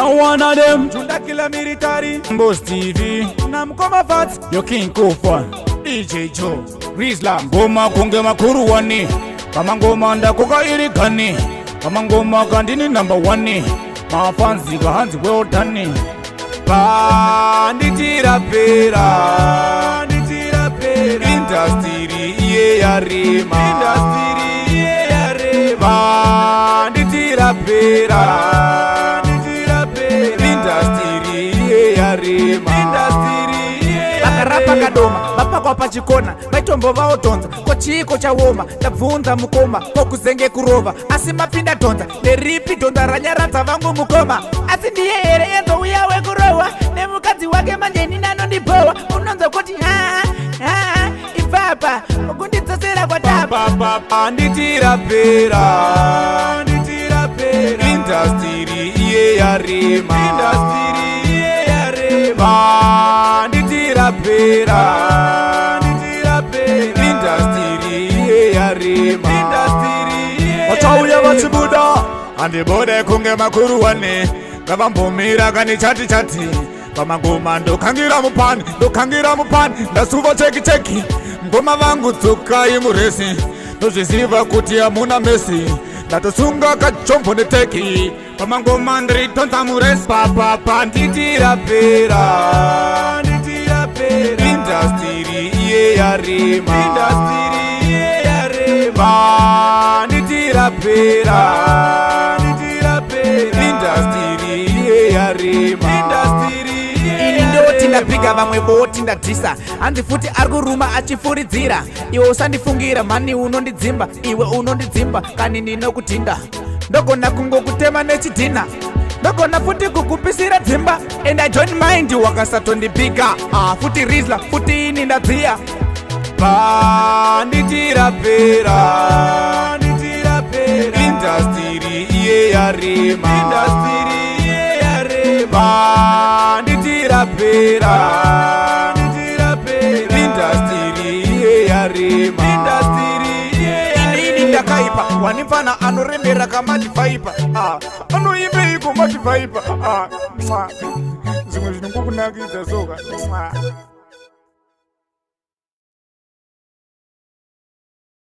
Now one of them Chunda kila military Boss TV na Mkoma Fats Yo King Kofa DJ Joe Rizla ngoma kunge makuru wani kama ngoma ndakuka ilikani kama ngoma kandini number 1 mafanzi gahanzi weotani Banditira pera Industry iye ya rema Banditira pera Industry iye ya rema Bakarapa kadoma bapa kwa pachikona vaitombo vaotonza kochiko chawoma ndabvunza mukoma pokuzenge kurova asi mapinda tonza neripi tonza ranyaradza vangu mukoma asi ndiye here yenzouya wekurohwa nemukadzi wake manjeni nanondipohwa unonza kuti ipapa kundidzosera kwatapa Banditira pera Industry iye ya rema Banditira pera Industry iye ya rema Wachauya vachibuda andibode kunge makuru wane kavambomira kani chati chati pamangoma ndokangira mupani ndasuva cheki ngoma vangu tsukai muresi ndozviziva kuti hamuna mesi ndatosunga kachombo neteki pamangoma ndiritonza muresi Banditira pera Industry iye ya rema Banditira pera Industry iye ya rema ini ndoti ndapiga vamwe voti ndadhisa hanzi futi ari kuruma achifuridzira iwe usandifungira mhani unondidzimba iwe unondidzimba kani ndinokudhinda ndogona kungokutema nechidhina ndogona futi kukupisira dzimba and I don't mind wakasatondipika futi Rizla futi ini ndadziya Banditira pera Industry iye ya rema Banditira pera Industry iye ya rema ini ndakaipa wanimfana anorembera kamadhivaipa anoimbeiko madhivaipa zvimwe zvinongokunakidza soka